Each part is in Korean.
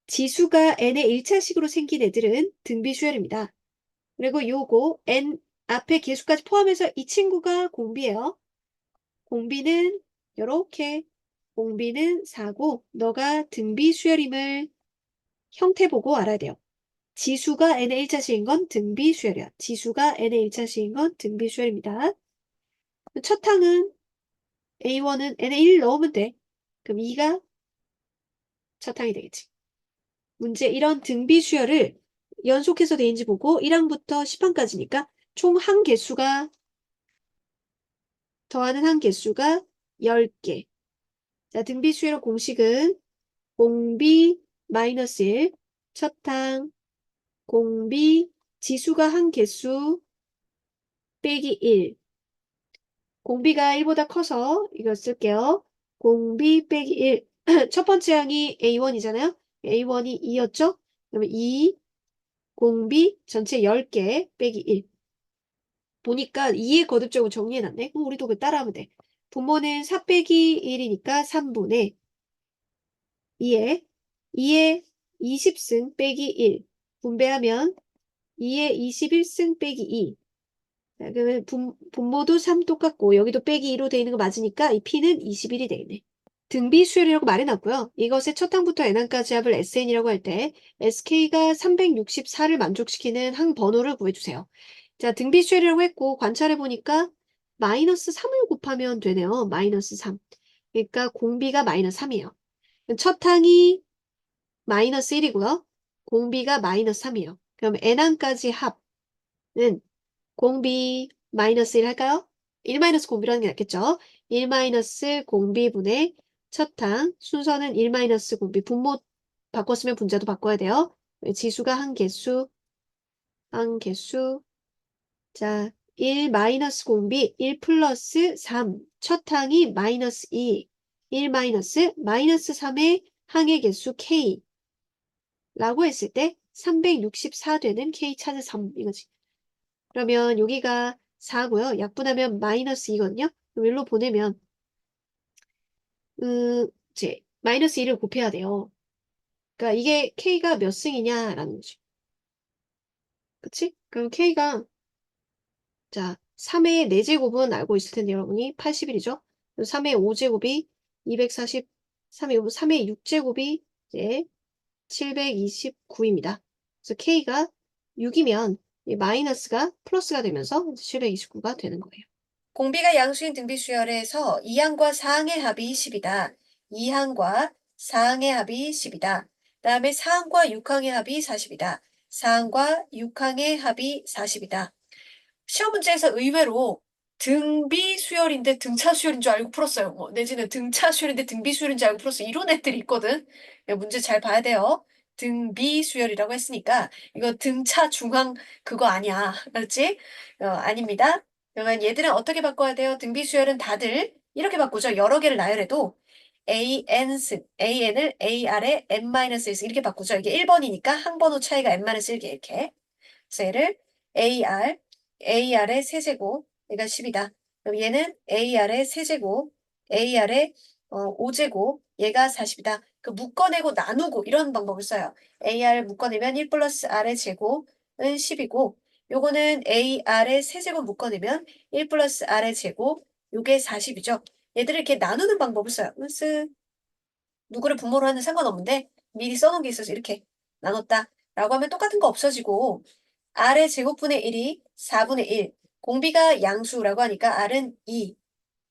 지수가 n의 1차식으로 생긴 애들은 등비수열입니다. 그리고 요거 n 앞에 개수까지 포함해서 이 친구가 공비예요. 공비는 요렇게 공비는 4고 너가 등비수열임을 형태 보고 알아야 돼요. 지수가 n의 1차식인 건 등비수열이야. 지수가 n의 1차식인 건 등비수열입니다. 첫 항은 A1은 n에 1 넣으면 돼. 그럼 2가 첫 항이 되겠지. 문제 이런 등비수열을 연속해서 되는지 보고 1항부터 10항까지니까 총 항 개수가 더하는 항 개수가 10개. 자, 등비수열의 공식은 공비 마이너스 1, 첫 항, 공비 지수가 항 개수 빼기 1. 공비가 1보다 커서 이거 쓸게요. 공비 빼기 1. 첫 번째 항이 A1이잖아요. A1이 2였죠? 그러면 2 공비 전체 10개 빼기 1. 보니까 2의 거듭적으로 정리해놨네. 그럼 우리도 그 따라하면 돼. 분모는 4 빼기 1이니까 3분의 2의 20승 빼기 1. 분배하면 2의 21승 빼기 2. 자, 그러면 분모도 3 똑같고 여기도 빼기 2로 돼 있는 거 맞으니까 이 P는 21이 되겠네. 등비수열이라고 말해놨고요. 이것의 첫 항부터 n항까지 합을 SN이라고 할 때 SK가 364를 만족시키는 항 번호를 구해주세요. 자, 등비수열이라고 했고 관찰해보니까 마이너스 3을 곱하면 되네요. 마이너스 3. 그러니까 공비가 마이너스 3이에요. 첫 항이 마이너스 1이고요. 공비가 마이너스 3이에요. 그럼 n항까지 합은 공비 마이너스 1 할까요? 1 마이너스 공비라는 게 낫겠죠? 1 마이너스 공비분의 첫 항 순서는 1 마이너스 공비 분모 바꿨으면 분자도 바꿔야 돼요. 지수가 한 개수 자, 1 마이너스 공비 1 플러스 3 첫 항이 마이너스 2 1 마이너스 마이너스 3의 항의 개수 K 라고 했을 때 364 되는 K 차트 3 이거지. 그러면 여기가 4고요. 약분하면 마이너스 2거든요. 그럼 일로 보내면 이제 마이너스 2를 곱해야 돼요. 그러니까 이게 K가 몇 승이냐라는 거지. 그치? 그럼 K가 자 3의 4제곱은 알고 있을 텐데 여러분이 80일이죠. 3의 5제곱이 240, 3의 6제곱이 이제 729입니다. 그래서 K가 6이면 이 마이너스가 플러스가 되면서 729가 되는 거예요. 공비가 양수인 등비수열에서 2항과 4항의 합이 10이다. 2항과 4항의 합이 10이다. 다음에 4항과 6항의 합이 40이다. 4항과 6항의 합이 40이다. 시험 문제에서 의외로 등비수열인데 등차수열인 줄 알고 풀었어요. 내지는 등차수열인데 등비수열인 줄 알고 풀었어요. 이런 애들이 있거든. 문제 잘 봐야 돼요. 등비수열이라고 했으니까 이거 등차 중앙 그거 아니야. 알았지? 아닙니다. 그러면 얘들은 어떻게 바꿔야 돼요? 등비수열은 다들 이렇게 바꾸죠. 여러 개를 나열해도 AN을 AR에 N-1 이렇게 바꾸죠. 이게 1번이니까 항번호 차이가 N-1개 이렇게. 그래서 얘를 AR의 세제곱, 얘가 10이다. 그럼 얘는 AR의 세제곱, AR의 5제곱, 얘가 40이다. 그 묶어내고 나누고 이런 방법을 써요. AR 묶어내면 1 플러스 R의 제곱은 10이고 요거는 AR의 세제곱 묶어내면 1 플러스 R의 제곱, 요게 40이죠. 얘들을 이렇게 나누는 방법을 써요. 누구를 분모로 하는 상관없는데 미리 써놓은 게 있어서 이렇게 나눴다. 라고 하면 똑같은 거 없어지고 R의 제곱분의 1이 4분의 1. 공비가 양수라고 하니까 R은 2.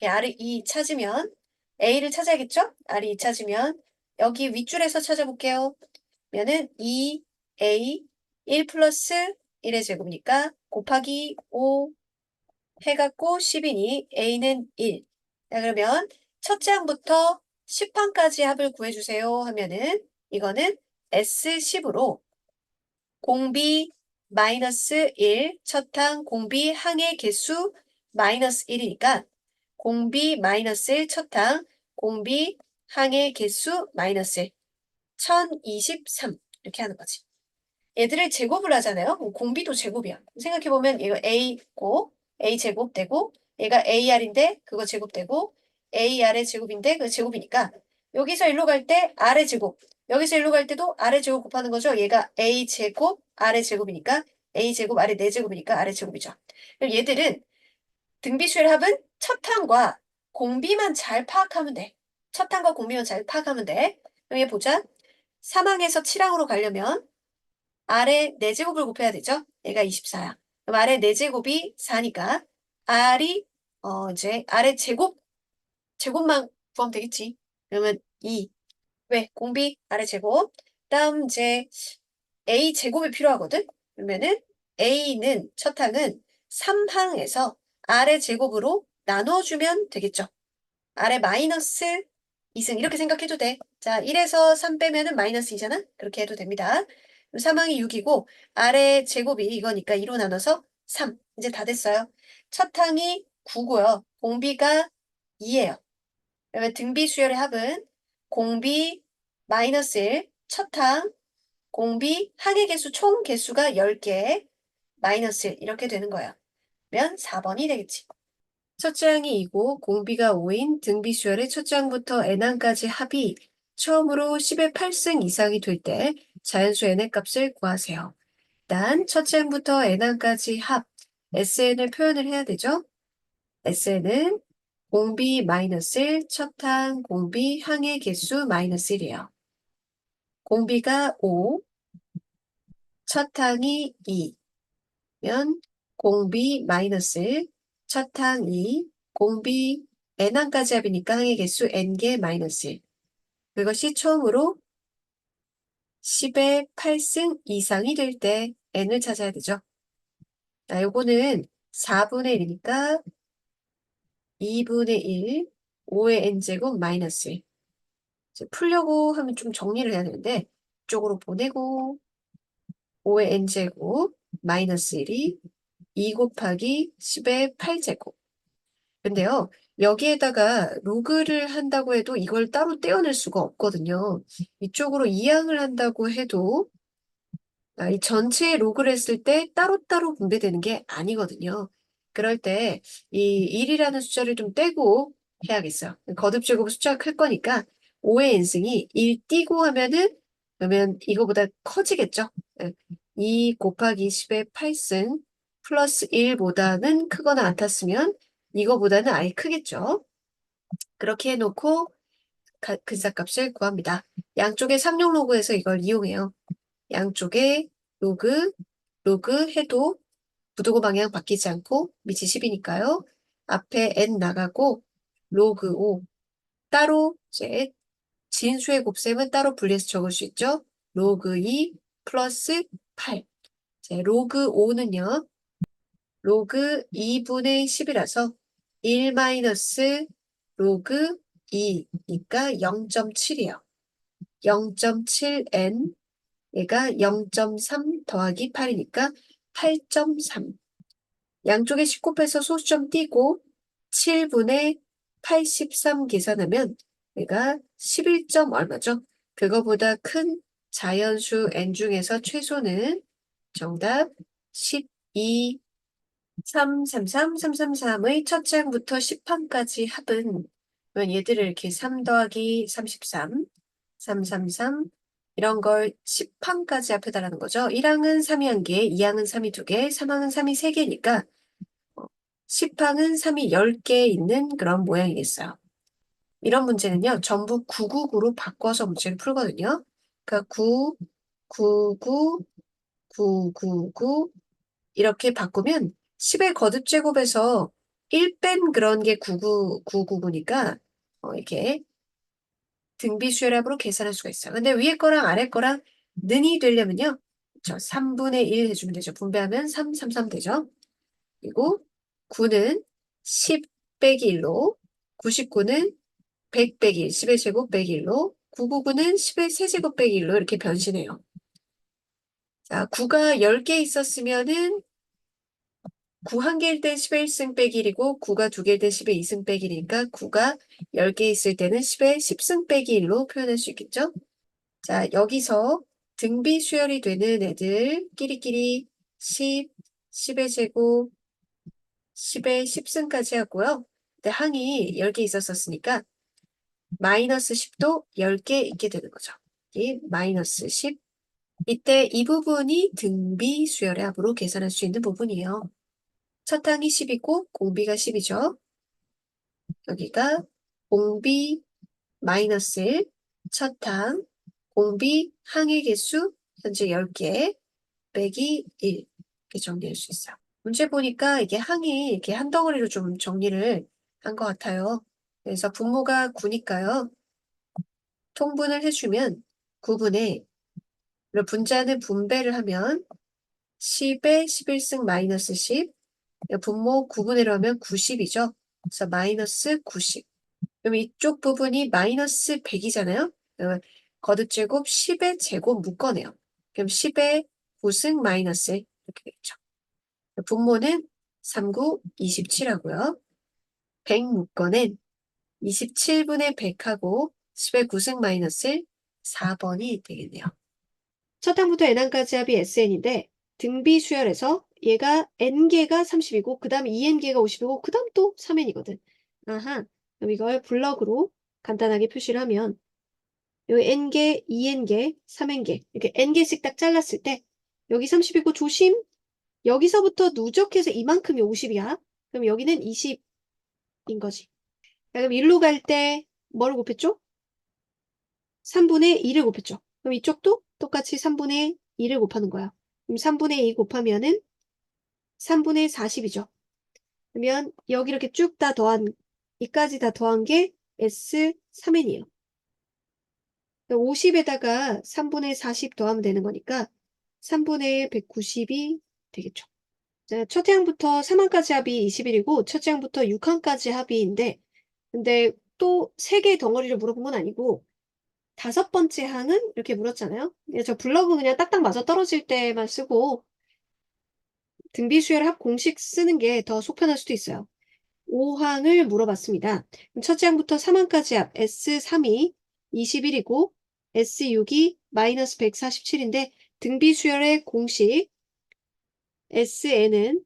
R을 2 찾으면 A를 찾아야겠죠? R이 2 찾으면 여기 윗줄에서 찾아볼게요. 그러면은 2A 1 플러스 1의 제곱이니까 곱하기 5 해갖고 10이니 A는 1. 자, 그러면 첫째 항부터 10항까지 합을 구해주세요 하면은 이거는 S10으로 공비 마이너스 1, 첫항 공비 항의 개수 마이너스 1이니까 공비 마이너스 1, 첫항 공비 항의 개수 마이너스 1, 1023 이렇게 하는 거지. 얘들을 제곱을 하잖아요. 공비도 제곱이야. 생각해보면 이거 A고 A 제곱 되고 얘가 AR인데 그거 제곱되고 AR의 제곱인데 그 제곱이니까 여기서 일로 갈 때 R의 제곱 여기서 일로 갈 때도 아래 제곱 곱하는 거죠. 얘가 A 제곱, 아래 제곱이니까 A 제곱, 아래 4제곱이니까 아래 제곱이죠. 그럼 얘들은 등비수열 합은 첫 항과 공비만 잘 파악하면 돼. 첫 항과 공비만 잘 파악하면 돼. 그럼 얘 보자. 3항에서 7항으로 가려면 아래 4제곱을 곱해야 되죠. 얘가 24야. 그럼 아래 4제곱이 4니까 R이 이제 아래 제곱만 구하면 되겠지. 그러면 2. 왜? 공비 아래 제곱. 다음 이제 A 제곱이 필요하거든. 그러면은 A는 첫 항은 3항에서 아래 제곱으로 나눠주면 되겠죠. 아래 마이너스 2승 이렇게 생각해도 돼. 자, 1에서 3 빼면은 마이너스 2잖아. 그렇게 해도 됩니다. 그럼 3항이 6이고 아래 제곱이 이거니까 2로 나눠서 3. 이제 다 됐어요. 첫 항이 9고요. 공비가 2예요. 그러면 등비 수열의 합은 공비 마이너스 1, 첫 항, 공비 항의 개수 총 개수가 10개, 마이너스 1 이렇게 되는 거예요. 그러면 4번이 되겠지. 첫째 항이 2고 공비가 5인 등비 수열의 첫째 항부터 n항까지 합이 처음으로 10의 8승 이상이 될 때 자연수 n의 값을 구하세요. 일단 첫째 항부터 n항까지 합 SN을 표현을 해야 되죠. SN은 공비 마이너스 1, 첫 항 공비 항의 개수 마이너스 1이에요. 공비가 5, 첫 항이 2면 공비 마이너스 1, 첫 항 2, 공비 n항까지 합이니까 항의 개수 n개 마이너스 1. 그것이 처음으로 10의 8승 이상이 될 때 n을 찾아야 되죠. 자, 요거는 4분의 1이니까 2분의 1, 5의 n제곱 마이너스 1. 이제 풀려고 하면 좀 정리를 해야 되는데 이쪽으로 보내고 5의 n제곱 마이너스 1이 2 곱하기 10의 8제곱. 근데요, 여기에다가 로그를 한다고 해도 이걸 따로 떼어낼 수가 없거든요. 이쪽으로 이항을 한다고 해도 이 전체에 로그를 했을 때 따로따로 분배되는 게 아니거든요. 그럴 때 이 1이라는 숫자를 좀 떼고 해야겠어요. 거듭제곱 숫자가 클 거니까 5의 n승이 1 띄고 하면은 그러면 이거보다 커지겠죠. 2 곱하기 10의 8승 플러스 1보다는 크거나 같았으면 이거보다는 아예 크겠죠. 그렇게 해놓고 근사값을 구합니다. 양쪽에 상용 로그에서 이걸 이용해요. 양쪽에 로그 해도 부도고 방향 바뀌지 않고 밑이 10이니까요. 앞에 n 나가고 로그 5 따로 이제 진수의 곱셈은 따로 분리해서 적을 수 있죠. 로그 2 플러스 8. 이제 로그 5는요. 로그 2분의 10이라서 1 마이너스 로그 2니까 0.7이에요. 0.7n 얘가 0.3 더하기 8이니까 8.3. 양쪽에 10 곱해서 소수점 띄고 7분의 83 계산하면 얘가 11점 얼마죠? 그거보다 큰 자연수 n 중에서 최소는 정답 12, 333, 333의 첫째 항부터 10항까지 합은 그러면 얘들을 이렇게 3 더하기 33, 333 이런 걸 10항까지 합해달라는 거죠. 1항은 3이 1개, 2항은 3이 2개, 3항은 3이 3개니까 10항은 3이 10개 있는 그런 모양이겠어요. 이런 문제는요. 전부 999로 바꿔서 문제를 풀거든요. 그러니까 9, 99, 999 이렇게 바꾸면 10의 거듭제곱에서 1 뺀 그런 게 9999니까 이렇게 등비수열합으로 계산할 수가 있어요. 근데 위에 거랑 아래 거랑 는이 되려면요. 저 3분의 1 해주면 되죠. 분배하면 3, 3, 3 되죠. 그리고 9는 10 빼기 1로 99는 100 빼기 1, 10의 제곱 빼기 1로 999는 10의 세제곱 빼기 1로 이렇게 변신해요. 자, 9가 10개 있었으면은 9 1개일 땐 10의 1승 빼기 1이고 9가 2개일 땐 10의 2승 빼기 1이니까 9가 10개 있을 때는 10의 10승 빼기 1로 표현할 수 있겠죠? 자, 여기서 등비 수열이 되는 애들 끼리끼리 10, 10의 제곱, 10의 10승까지 하고요. 근데 항이 10개 있었으니까 마이너스 10도 10개 있게 되는 거죠. 여기 마이너스 10. 이때 이 부분이 등비 수열의 합으로 계산할 수 있는 부분이에요. 첫 항이 10이고 공비가 10이죠. 여기가 공비 마이너스 1, 첫 항, 공비 항의 개수 현재 10개 빼기 1 이렇게 정리할 수 있어요. 문제 보니까 이게 항이 이렇게 한 덩어리로 좀 정리를 한 것 같아요. 그래서 분모가 9니까요. 통분을 해주면 9분의 분자는 분배를 하면 10에 11승 마이너스 10 분모 9분의 1로 하면 90이죠. 그래서 마이너스 90. 그럼 이쪽 부분이 마이너스 100이잖아요. 그러면 거듭제곱 10의 제곱 묶어내요. 그럼 10의 9승 마이너스 1 이렇게 되겠죠. 분모는 39, 27하고요. 100 묶어낸 27분의 100하고 10의 9승 마이너스 1, 4번이 되겠네요. 첫 항부터 n항까지 합이 SN인데 등비 수열에서 얘가 n개가 30이고 그 다음 2n개가 50이고 그 다음 또 3n이거든. 아하, 그럼 이걸 블럭으로 간단하게 표시를 하면 요 n개, 2n개, 3n개 이렇게 n개씩 딱 잘랐을 때 여기 30이고 조심 여기서부터 누적해서 이만큼이 50이야. 그럼 여기는 20인 거지. 그럼 1로 갈 때 뭐를 곱했죠? 3분의 2를 곱했죠. 그럼 이쪽도 똑같이 3분의 2를 곱하는 거야. 그럼 3분의 2 곱하면은 3분의 40이죠. 그러면 여기 이렇게 쭉 다 더한, 이까지 다 더한 게 S3n이에요. 50에다가 3분의 40 더하면 되는 거니까 3분의 190이 되겠죠. 자, 첫 항부터 3항까지 합이 21이고 첫 항부터 6항까지 합의인데 근데 또 3개의 덩어리를 물어본 건 아니고 5번째 항은 이렇게 물었잖아요. 저 블럭은 그냥 딱딱 맞아 떨어질 때만 쓰고 등비수열 합 공식 쓰는 게 더 속편할 수도 있어요. 5항을 물어봤습니다. 첫째 항부터 3항까지 합 S3이 21이고 S6이 마이너스 147인데 등비수열의 공식 SN은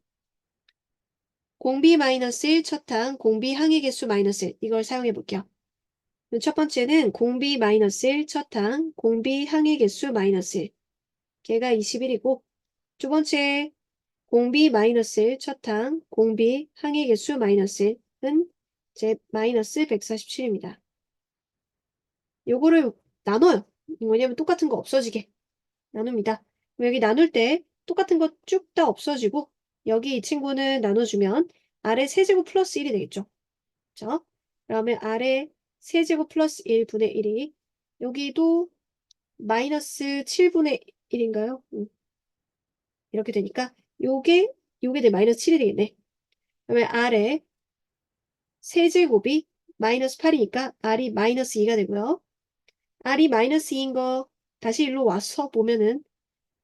공비 마이너스 1 첫항 공비 항의 개수 마이너스 1 이걸 사용해 볼게요. 첫 번째는 공비 마이너스 1 첫항 공비 항의 개수 마이너스 1 걔가 21이고 두 번째 공비 마이너스 1 첫항 공비 항의 개수 마이너스 1은 제 마이너스 147입니다. 요거를 나눠요. 왜냐면 똑같은 거 없어지게 나눕니다. 여기 나눌 때 똑같은 거 쭉 다 없어지고 여기 이 친구는 나눠주면 아래 세제곱 플러스 1이 되겠죠. 그렇죠? 그러면 아래 세제곱 플러스 1분의 1이 여기도 마이너스 7분의 1인가요? 이렇게 되니까 요게 돼 마이너스 7이 되겠네. 그러면 아래 세제곱이 마이너스 8이니까 r이 마이너스 2가 되고요. r이 마이너스 2인 거 다시 일로 와서 보면은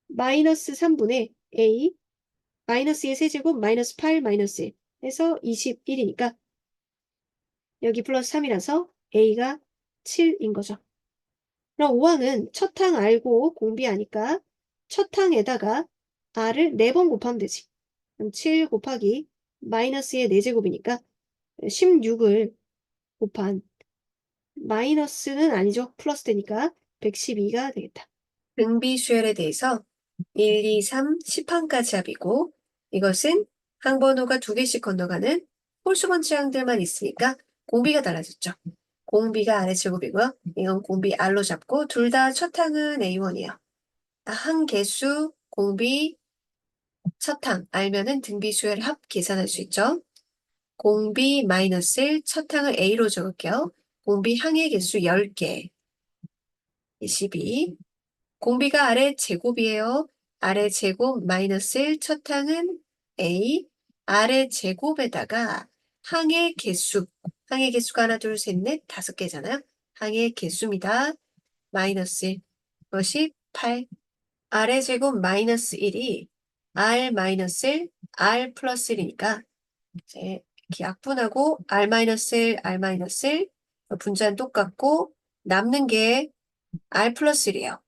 마이너스 3분의 a 마이너스 2의 세제곱 마이너스 8 마이너스 1 해서 21이니까 여기 플러스 3이라서 a가 7인 거죠. 그럼 5항은 첫 항 알고 공비하니까 첫 항에다가 r을 4번 곱하면 되지. 그럼 7 곱하기 마이너스의 4제곱이니까 16을 곱한 마이너스는 아니죠. 플러스 되니까 112가 되겠다. 등비수열에 대해서 1, 2, 3, 10항까지 합이고 이것은 항번호가 2개씩 건너가는 홀수번째 항들만 있으니까 공비가 달라졌죠. 공비가 R의 제곱이고요. 이건 공비 R로 잡고 둘 다 첫 항은 A1이에요. 항 개수 공비 첫 항 알면은 등비수열 합 계산할 수 있죠. 공비 마이너스 1 첫 항을 A로 적을게요. 공비 항의 개수 10개 12 공비가 R의 제곱이에요. R의 제곱 마이너스 1 첫 항은 A R의 제곱에다가 항의 개수 항의 개수가 하나 둘 셋 넷 5개잖아요. 항의 개수입니다. 마이너스 1 이것이 8 R의 제곱 마이너스 1이 R 마이너스 1 R 플러스 1이니까 이제 이렇게 약분하고 R 마이너스 1 R 마이너스 1 분자는 똑같고 남는 게 R 플러스 1이에요.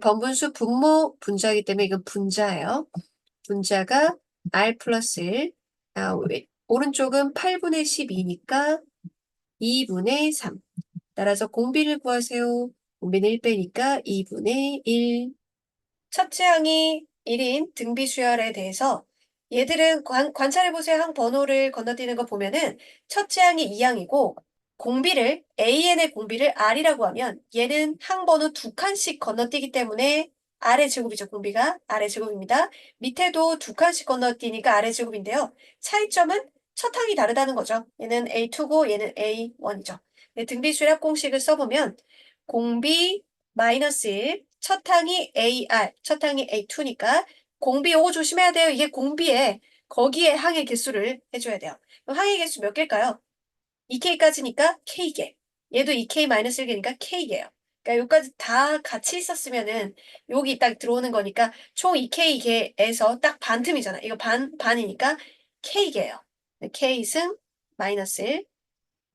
번분수 분모 분자이기 때문에 이건 분자예요. 분자가 R 플러스 1. 오른쪽은 8분의 12니까 2분의 3. 따라서 공비를 구하세요. 공비는 1빼니까 2분의 1. 첫째 항이 1인 등비 수열에 대해서 얘들은 관찰해보세요. 항 번호를 건너뛰는 거 보면은 첫째 항이 2항이고 공비를 AN의 공비를 R이라고 하면 얘는 항 번호 2칸씩 건너뛰기 때문에 R의 제곱이죠. 공비가 R의 제곱입니다. 밑에도 2칸씩 건너뛰니까 R의 제곱인데요. 차이점은 첫 항이 다르다는 거죠. 얘는 A2고 얘는 A1이죠. 등비수열 공식을 써보면 공비 마이너스 1, 첫 항이 AR, 첫 항이 A2니까 공비 요거 조심해야 돼요. 이게 공비에 거기에 항의 개수를 해줘야 돼요. 그럼 항의 개수 몇 개일까요? 2K까지니까 K개. 얘도 2K-1개니까 K개예요. 그러니까 여기까지 다 같이 있었으면은 여기 딱 들어오는 거니까 총 2K개에서 딱 반틈이잖아. 이거 반이니까 K개예요. K승 마이너스 1.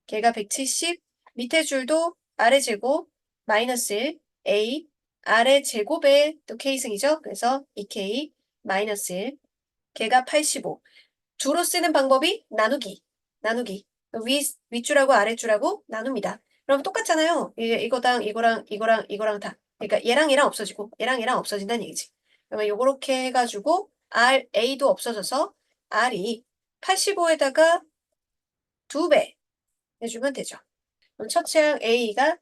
걔가 170. 밑에 줄도 아래 제곱 마이너스 1. A 아래 제곱에 또 K승이죠. 그래서 2K 마이너스 1. 걔가 85. 주로 쓰는 방법이 나누기. 윗줄하고 아랫줄하고 나눕니다. 그럼 똑같잖아요. 이거랑 이거랑 다. 그러니까 얘랑 없어지고 얘랑 없어진다는 얘기지. 그러면 요렇게 해가지고 A도 없어져서 R이 85에다가 2배 해주면 되죠. 그럼 첫째 A가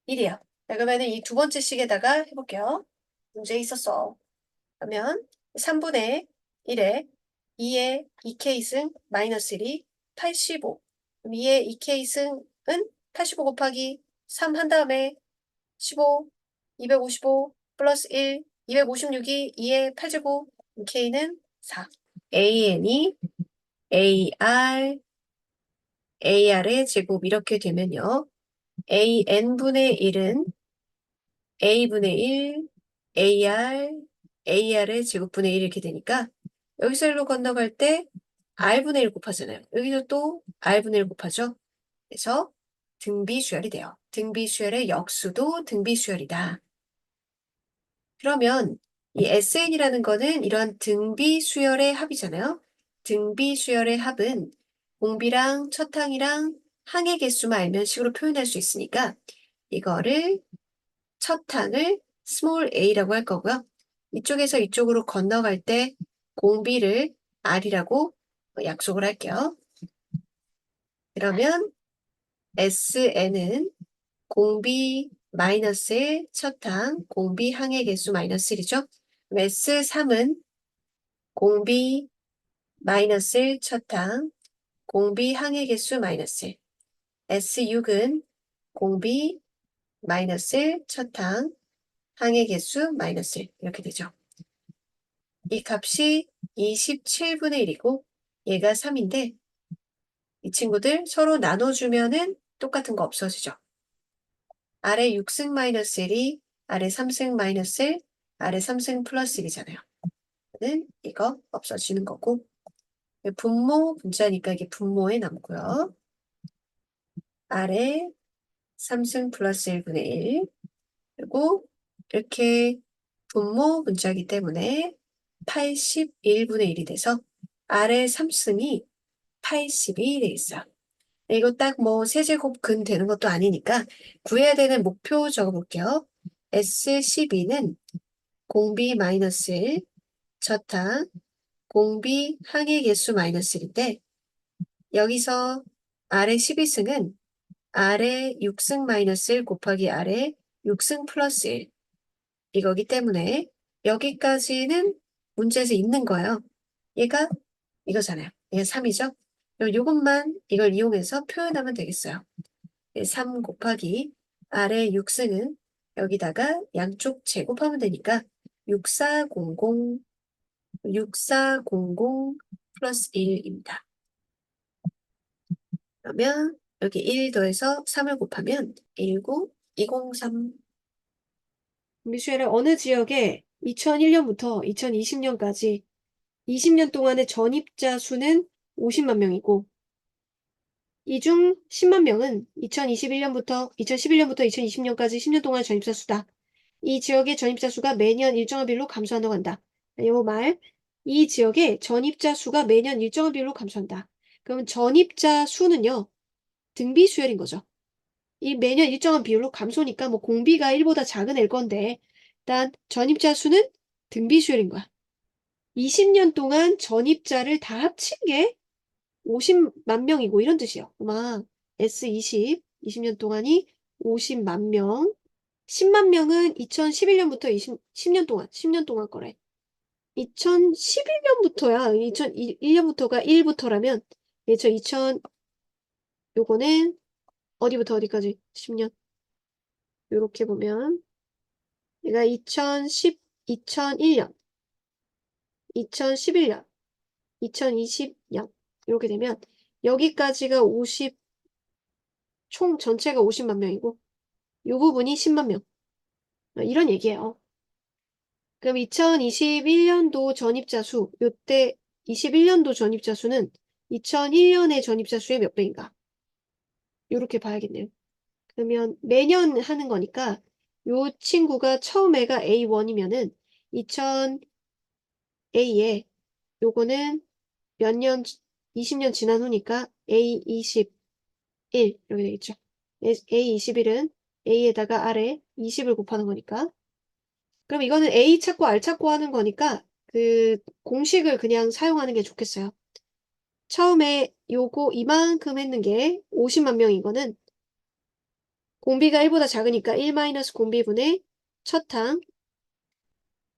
1이에요. 그러면 이 두 번째 식에다가 해볼게요. 문제 있었어. 그러면 3분의 1에 2의 2K승 마이너스 1이 85. 그럼 2의 2K승은 85 곱하기 3 한 다음에 15, 255 플러스 1, 256이 2의 8제곱, K는 4. AN이 AR의 제곱 이렇게 되면요. AN분의 1은 A분의 1, AR의 제곱분의 1 이렇게 되니까 여기서 1로 건너갈 때 R분의 1 곱하잖아요. 여기서 또 R분의 1 곱하죠. 그래서 등비수열이 돼요. 등비수열의 역수도 등비수열이다. 그러면 이 SN이라는 거는 이런 등비수열의 합이잖아요. 등비수열의 합은 공비랑 첫항이랑 항의 개수만 알면 식으로 표현할 수 있으니까 이거를 첫항을 스몰 a라고 할 거고요. 이쪽에서 이쪽으로 건너갈 때 공비를 R이라고 약속을 할게요. 그러면 SN은 공비 마이너스 1 첫항, 공비 항의 개수 마이너스 1이죠. S3은 공비 마이너스 1 첫항, 공비 항의 개수 마이너스 1. S6은 공비 마이너스 1 첫항, 항의 개수 마이너스 1. 이렇게 되죠. 이 값이 27분의 1이고 얘가 3인데 이 친구들 서로 나눠주면은 똑같은 거 없어지죠. 아래 6승 마이너스 1이 아래 3승 마이너스 1, 아래 3승 플러스 1이잖아요. 이거 없어지는 거고 분모 분자니까 이게 분모에 남고요. 아래 3승 플러스 1분의 1 그리고 이렇게 분모 분자이기 때문에 81분의 1이 돼서 아래 3승이 80이 돼 있어요. 이거 딱 뭐 세제곱 근 되는 것도 아니니까 구해야 되는 목표 적어볼게요. S12는 공비 마이너스 1, 저타 공비 항의 개수 마이너스 1인데 여기서 아래 12승은 아래 6승 마이너스 1 곱하기 아래 6승 플러스 1 이거기 때문에 여기까지는 문제에서 있는 거예요. 얘가 이거잖아요. 얘가 3이죠? 그럼 이것만 이걸 이용해서 표현하면 되겠어요. 3 곱하기 아래 6승은 여기다가 양쪽 제곱하면 되니까 6400 플러스 1입니다. 그러면 여기 1 더해서 3을 곱하면 19203. 미쉐el의 어느 지역에 2001년부터 2020년까지 20년 동안의 전입자 수는 50만 명이고 이 중 10만 명은 2011년부터 2020년까지 10년 동안 전입자 수다. 이 지역의 전입자 수가 매년 일정한 비율로 감소한다고 한다. 요 말, 이 지역의 전입자 수가 매년 일정한 비율로 감소한다. 그러면 전입자 수는요, 등비 수열인 거죠. 이 매년 일정한 비율로 감소니까 뭐 공비가 1보다 작은 애일 건데 일단 전입자 수는 등비 수열인 거야. 20년 동안 전입자를 다 합친 게 50만 명이고 이런 뜻이에요. 아마 S20, 20년 동안이 50만 명, 10만 명은 2011년부터 10년 동안, 10년 동안 거래. 2011년부터야, 2001년부터가 1부터라면, 2000, 요거는 어디부터 어디까지? 10년. 요렇게 보면, 얘가 2001년, 2011년, 2020년. 이렇게 되면, 여기까지가 총 전체가 50만 명이고, 요 부분이 10만 명. 이런 얘기예요. 그럼 2021년도 전입자 수, 요때 21년도 전입자 수는 2001년의 전입자 수의 몇 배인가? 요렇게 봐야겠네요. 그러면 매년 하는 거니까 요 친구가 처음에가 A1이면은 2000A에 요거는 몇 년, 20년 지난 후니까 A21 이렇게 되겠죠. A21은 A에다가 아래 20을 곱하는 거니까. 그럼 이거는 A 찾고 R 찾고 하는 거니까 그 공식을 그냥 사용하는 게 좋겠어요. 처음에 요거 이만큼 했는 게 50만 명이거는 공비가 1보다 작으니까 1-공비분의 첫항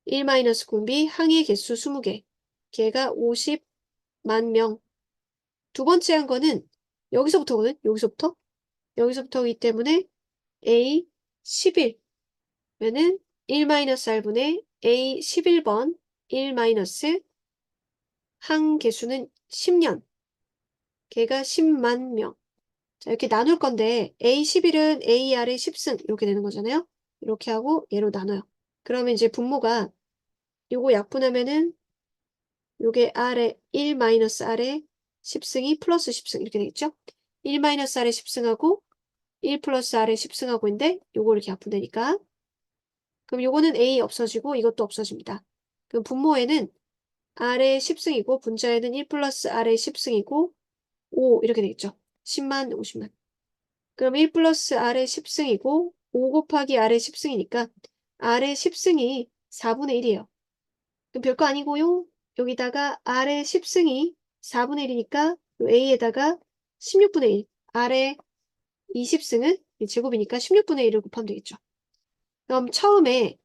1-공비 항의 개수 20개. 걔가 50만 명. 두 번째 한 거는 여기서부터거든. 여기서부터이기 때문에 A 11 면은 1-R분의 A 11번 1- 항 개수는 10년. 걔가 10만 명. 자, 이렇게 나눌 건데 A11은 AR의 10승 이렇게 되는 거잖아요. 이렇게 하고 얘로 나눠요. 그러면 이제 분모가 요거 약분하면은 요게 R의 1-R의 10승이 플러스 10승 이렇게 되겠죠? 1-R의 10승하고 1 플러스 R의 10승하고 인데 요거 이렇게 약분되니까 그럼 요거는 A 없어지고 이것도 없어집니다. 그럼 분모에는 R의 10승이고 분자에는 1 플러스 R의 10승이고 5 이렇게 되겠죠. 10만, 50만. 그럼 1 플러스 R의 10승이고 5 곱하기 R의 10승이니까 R의 10승이 4분의 1이에요. 그럼 별거 아니고요. 여기다가 R의 10승이 4분의 1이니까 A에다가 16분의 1. R의 20승은 제곱이니까 16분의 1을 곱하면 되겠죠. 그럼 처음에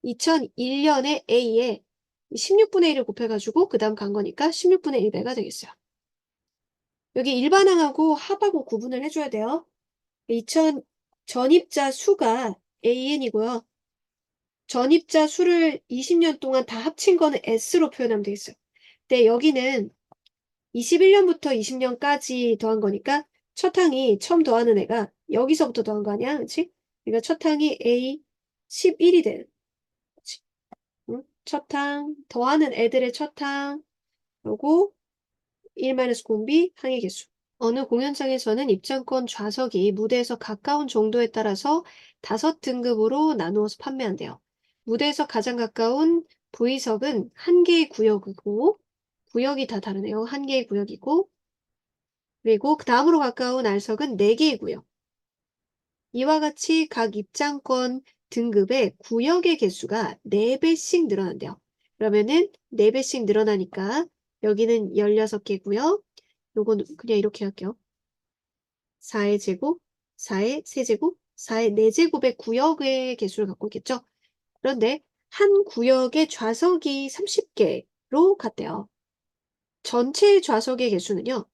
2001년에 A에 16분의 1을 곱해가지고 그 다음 간 거니까 16분의 1배가 되겠어요. 여기 일반항하고 합하고 구분을 해줘야 돼요. 전입자 수가 AN이고요. 전입자 수를 20년 동안 다 합친 거는 S로 표현하면 되겠어요. 근데 여기는 21년부터 20년까지 더한 거니까 첫 항이 처음 더하는 애가 여기서부터 더한 거 아니야? 그치? 그러니까 첫 항이 A11이 되는 거지. 응? 첫 항, 더하는 애들의 첫 항, 그리고 1-공비 항의 개수. 어느 공연장에서는 입장권 좌석이 무대에서 가까운 정도에 따라서 5등급으로 나누어서 판매한대요. 무대에서 가장 가까운 V석은 한 개의 구역이고, 구역이 다 다르네요. 한 개의 구역이고, 그리고 그 다음으로 가까운 R석은 4개의 구역. 이와 같이 각 입장권 등급의 구역의 개수가 4배씩 늘어난대요. 그러면은 4배씩 늘어나니까 여기는 16개 구역, 요건 그냥 이렇게 할게요. 4의 제곱, 4의 세제곱, 4의 4제곱의 구역의 개수를 갖고 있겠죠. 그런데 한 구역의 좌석이 30개로 같대요. 전체 좌석의 개수는요.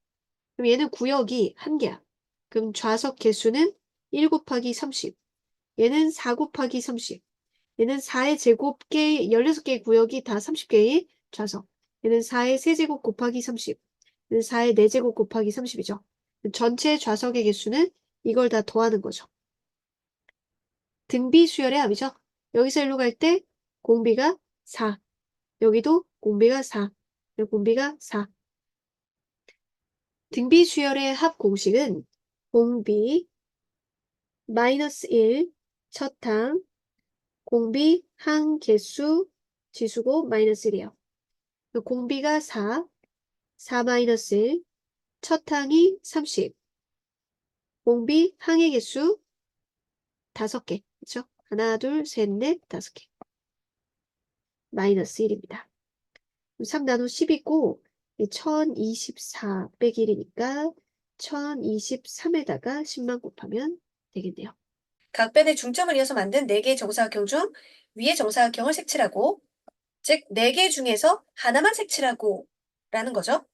그럼 얘는 구역이 1개야. 그럼 좌석 개수는 1 곱하기 30. 얘는 4 곱하기 30. 얘는 4의 제곱계 16개의 구역이 다 30개의 좌석. 얘는 4의 세제곱 곱하기 30. 얘는 4의 4제곱 곱하기 30이죠. 전체 좌석의 개수는 이걸 다 더하는 거죠. 등비 수열의 합이죠. 여기서 일로 갈 때 공비가 4. 여기도 공비가 4. 여기 공비가 4. 등비 수열의 합 공식은 공비 마이너스 1 첫항 공비 항 개수 지수고 마이너스 1이에요. 공비가 4, 4 마이너스 1, 첫 항이 30. 공비 항의 개수 5개. 그렇죠? 하나, 둘, 셋, 넷, 5개. 마이너스 1입니다. 3 나누 10이고 1024 빼기 1이니까 1023에다가 10만 곱하면 되겠네요. 각변의 중점을 이어서 만든 4개의 정사각형 중 위의 정사각형을 색칠하고, 즉 4개 중에서 하나만 색칠하고 라는 거죠.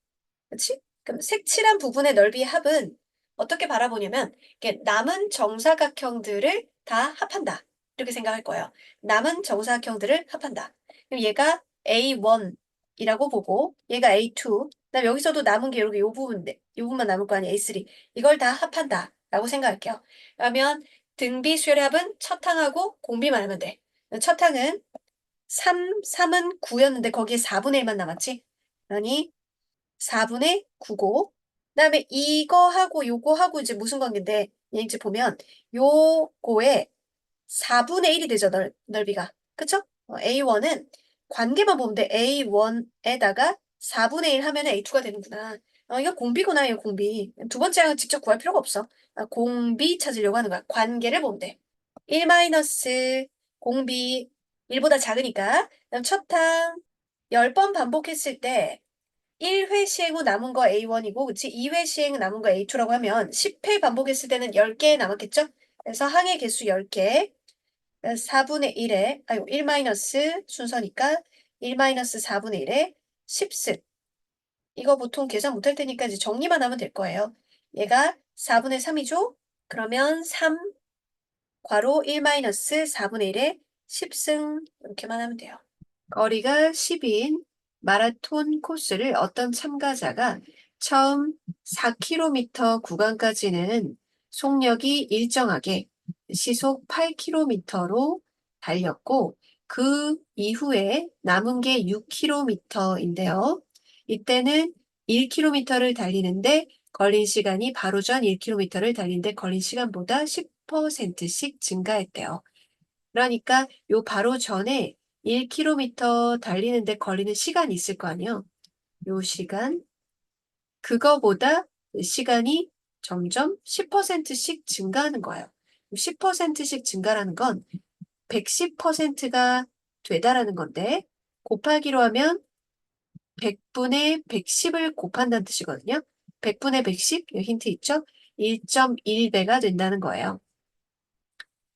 그렇지? 그럼 색칠한 부분의 넓이의 합은 어떻게 바라보냐면 이렇게 남은 정사각형들을 다 합한다. 이렇게 생각할 거예요. 남은 정사각형들을 합한다. 그럼 얘가 A1이라고 보고 얘가 A2. 그다음 여기서도 남은 게 이렇게 요 부분인데 요 부분만 남을 거 아니에요. A3. 이걸 다 합한다. 라고 생각할게요. 그러면 등비 수열의 합은 첫 항하고 공비만 하면 돼. 첫 항은 3은 9였는데 거기에 4분의 1만 남았지? 그러니 4분의 9고, 그 다음에 이거하고 요거하고 이제 무슨 관계인데, 얘 이제 보면 요거에 4분의 1이 되죠, 넓이가. 그쵸? A1은 관계만 보면 돼. A1에다가 4분의 1 하면 A2가 되는구나. 이거 공비구나, 이거 공비. 두 번째 항은 직접 구할 필요가 없어. 공비 찾으려고 하는 거야. 관계를 보면 돼. 1 마이너스 공비 1보다 작으니까. 그다음 첫 항 10번 반복했을 때 1회 시행 후 남은 거 A1이고, 그치? 2회 시행 남은 거 A2라고 하면 10회 반복했을 때는 10개 남았겠죠? 그래서 항의 개수 10개, 4분의 1에, 아이고, 1 마이너스 순서니까 1 마이너스 4분의 1에 10승. 이거 보통 계산 못할 테니까 이제 정리만 하면 될 거예요. 얘가 4분의 3이죠? 그러면 3, 괄호 1 마이너스 4분의 1에 10승. 이렇게만 하면 돼요. 거리가 10인 마라톤 코스를 어떤 참가자가 처음 4km 구간까지는 속력이 일정하게 시속 8km로 달렸고, 그 이후에 남은 게 6km인데요. 이때는 1km를 달리는데 걸린 시간이 바로 전 1km를 달리는데 걸린 시간보다 10%씩 증가했대요. 그러니까 요 바로 전에 1km 달리는데 걸리는 시간이 있을 거 아니에요. 요 시간, 그거보다 시간이 점점 10%씩 증가하는 거예요. 10%씩 증가라는 건 110%가 되다라는 건데, 곱하기로 하면 100분의 110을 곱한다는 뜻이거든요. 100분의 110, 요 힌트 있죠? 1.1배가 된다는 거예요.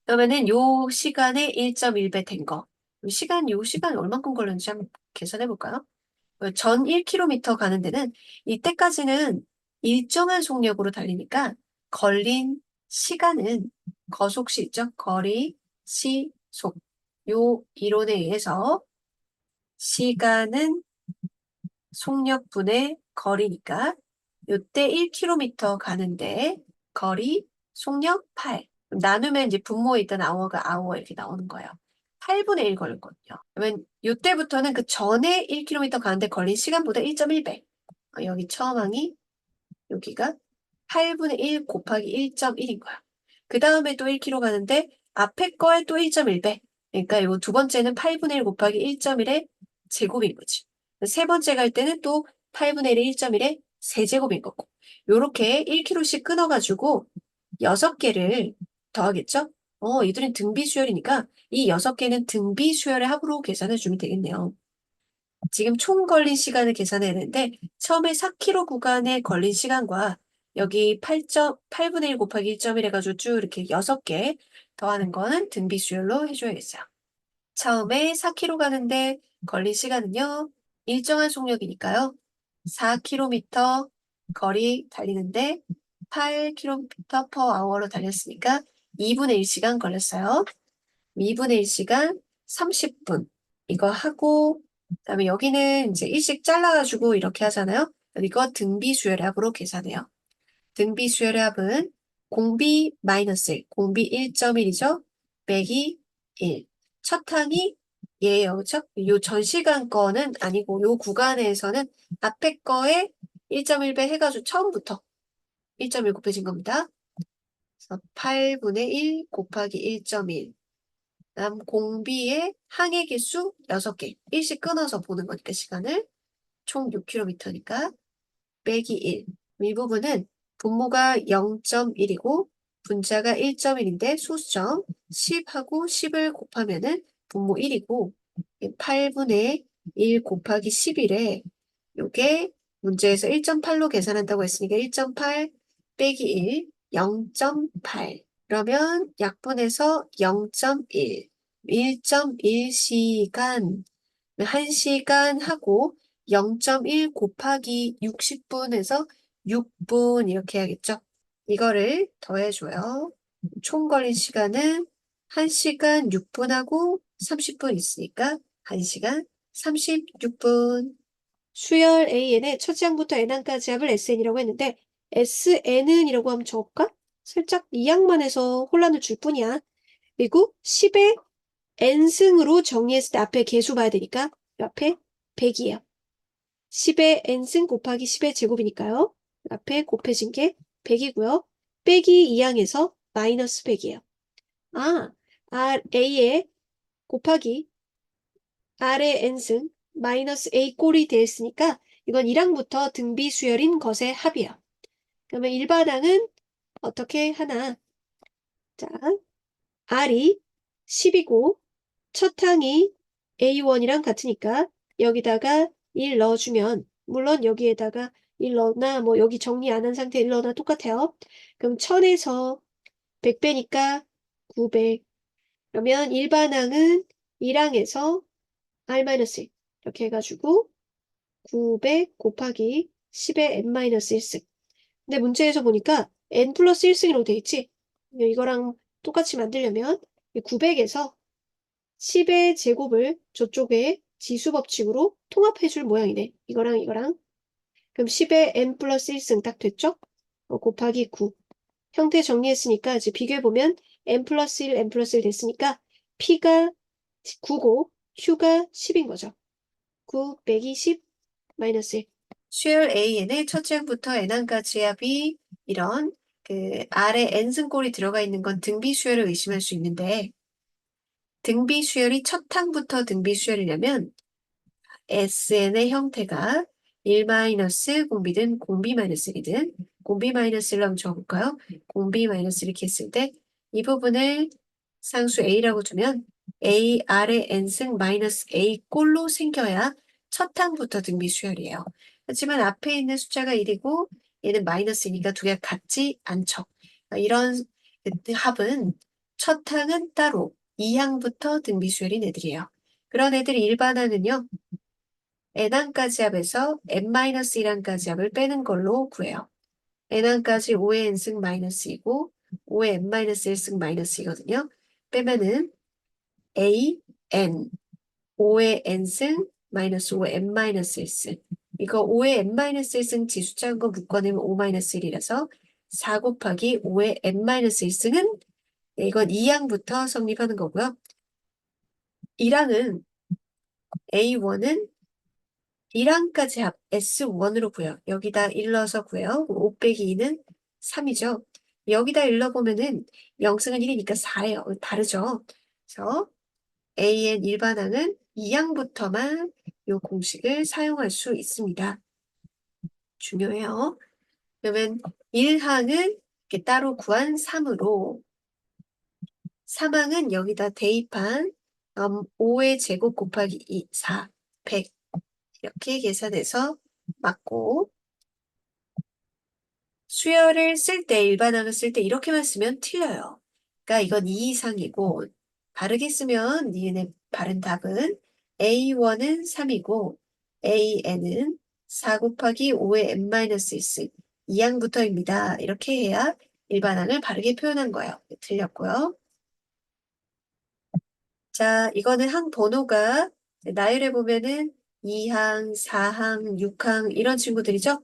그러면은 요 시간에 1.1배 된 거. 요 시간 얼만큼 걸렸는지 한번 계산해 볼까요? 전 1km 가는 데는 이때까지는 일정한 속력으로 달리니까 걸린 시간은 거속시 있죠? 거리, 시, 속. 요 이론에 의해서 시간은 속력분의 거리니까 요때 1km 가는데 거리, 속력 8. 나누면 이제 분모에 있던 hour가 hour 이렇게 나오는 거예요. 8분의 1 걸렸거든요. 그러면 요때부터는 그 전에 1km 가는데 걸린 시간보다 1.1배. 여기 처음 항이 여기가 8분의 1 곱하기 1.1인 거야. 그 다음에 또 1km 가는데 앞에 거에 또 1.1배. 그러니까 요 두 번째는 8분의 1 곱하기 1.1의 제곱인 거지. 세 번째 갈 때는 또 8분의 1의 1.1의 세제곱인 거고. 요렇게 1km씩 끊어가지고 6개를 더하겠죠? 이들은 등비 수열이니까 이 6개는 등비 수열의 합으로 계산해 주면 되겠네요. 지금 총 걸린 시간을 계산해야 되는데 처음에 4km 구간에 걸린 시간과 여기 8분의 1 곱하기 1.1 해가지고 쭉 이렇게 6개 더하는 거는 등비 수열로 해줘야겠어요. 처음에 4km 가는데 걸린 시간은요. 일정한 속력이니까요. 4km 거리 달리는데 8km per hour로 달렸으니까 2분의 1시간 걸렸어요. 2분의 1시간 30분. 이거 하고, 그다음에 여기는 이제 일씩 잘라가지고 이렇게 하잖아요. 이거 등비 수열의 합으로 계산해요. 등비 수열의 합은 공비 마이너스 1, 공비 1.1이죠. 빼기 1. 첫 항이 얘예요. 그쵸? 요 전 시간 거는 아니고 요 구간에서는 앞에 거에 1.1배 해가지고 처음부터 1.1 곱해진 겁니다. 그래서 8분의 1 곱하기 1.1. 다음 공비의 항의 개수 6개. 일씩 끊어서 보는 거니까 시간을. 총 6km니까 빼기 1. 이 부분은 분모가 0.1이고 분자가 1.1인데 소수점 10하고 10을 곱하면은 분모 1이고 8분의 1 곱하기 11에 요게 문제에서 1.8로 계산한다고 했으니까 1.8 빼기 1, 0.8. 그러면 약분해서 0.1, 1.1시간, 1시간 하고 0.1 곱하기 60분에서 6분 이렇게 해야겠죠? 이거를 더해줘요. 총 걸린 시간은 1시간 6분하고 30분 있으니까 1시간 36분. 수열 AN의 첫 장부터 N항까지 합을 SN이라고 했는데 SN은 이라고 하면 적을까? 살짝 이항만 해서 혼란을 줄 뿐이야. 그리고 10의 N승으로 정리했을 때 앞에 개수 봐야 되니까 앞에 100이에요. 10의 N승 곱하기 10의 제곱이니까요. 앞에 곱해진 게 100이고요. 빼기 2항에서 마이너스 100이에요. A의 곱하기 R의 N승 마이너스 A 꼴이 되었으니까 이건 1항부터 등비 수열인 것의 합이에요. 그러면 일반항은 어떻게 하나? 자, R이 10이고 첫 항이 A1이랑 같으니까 여기다가 1 넣어주면 물론 여기에다가 1 넣나 뭐 여기 정리 안 한 상태에 1 넣나 똑같아요. 그럼 1000에서 100 빼니까 900. 그러면 일반항은 1항에서 R-1 이렇게 해가지고 900 곱하기 10의 n-1승. 근데 문제에서 보니까 n 플러스 1승이라고 돼 있지? 이거랑 똑같이 만들려면 900에서 10의 제곱을 저쪽에 지수법칙으로 통합해줄 모양이네. 이거랑 이거랑. 그럼 10의 n 플러스 1승 딱 됐죠? 곱하기 9. 형태 정리했으니까 이제 비교해보면 n 플러스 1, n 플러스 1 됐으니까 p가 9고 q가 10인 거죠. 9 빼기 10 마이너스 1. 수열 AN의 첫 장부터 N항까지의 합이 이런 그 R에 N승꼴이 들어가 있는 건 등비 수열을 의심할 수 있는데 등비 수열이 첫 항부터 등비 수열이려면 SN의 형태가 1 마이너스 공비든 공비 마이너스1이든 공비 마이너스1로 한번 적어볼까요? 공비 마이너스 이렇게 했을 때 이 부분을 상수 A라고 두면 A, R의 N승 마이너스 A 꼴로 생겨야 첫 항부터 등비 수열이에요. 하지만 앞에 있는 숫자가 1이고 얘는 마이너스이니까 두 개가 같지 않죠. 이런 합은 첫 항은 따로 2항부터 등비 수열인 애들이에요. 그런 애들이 일반항은요. n항까지 합에서 n-1항까지 합을 빼는 걸로 구해요. n항까지 5의 n승 마이너스이고 5의 n-1승 마이너스이거든요. 빼면은 a, n, 5의 n승 마이너스 5의 n-1승. 이거 5의 n-1승 지수작은 거 묶어내면 5-1이라서 4 곱하기 5의 n-1승은 이건 2항부터 성립하는 거고요. 1항은 A1은 1항까지 합 S1으로 구해요. 여기다 1 넣어서 구해요. 5 빼기 2는 3이죠. 여기다 1 넣어보면은 0승은 1이니까 4예요. 다르죠. 그래서 AN 일반항은 2항부터만 이 공식을 사용할 수 있습니다. 중요해요. 그러면 1항은 이렇게 따로 구한 3으로 3항은 여기다 대입한 5의 제곱 곱하기 2, 4, 100 이렇게 계산해서 맞고 수열을 쓸 때, 일반항을 쓸 때 이렇게만 쓰면 틀려요. 그러니까 이건 2 이상이고 바르게 쓰면 얘네 바른 답은 A1은 3이고 AN은 4 곱하기 5의 n-1승 2항부터입니다. 이렇게 해야 일반항을 바르게 표현한 거예요. 틀렸고요. 자, 이거는 항 번호가 나열해 보면은 2항, 4항, 6항 이런 친구들이죠.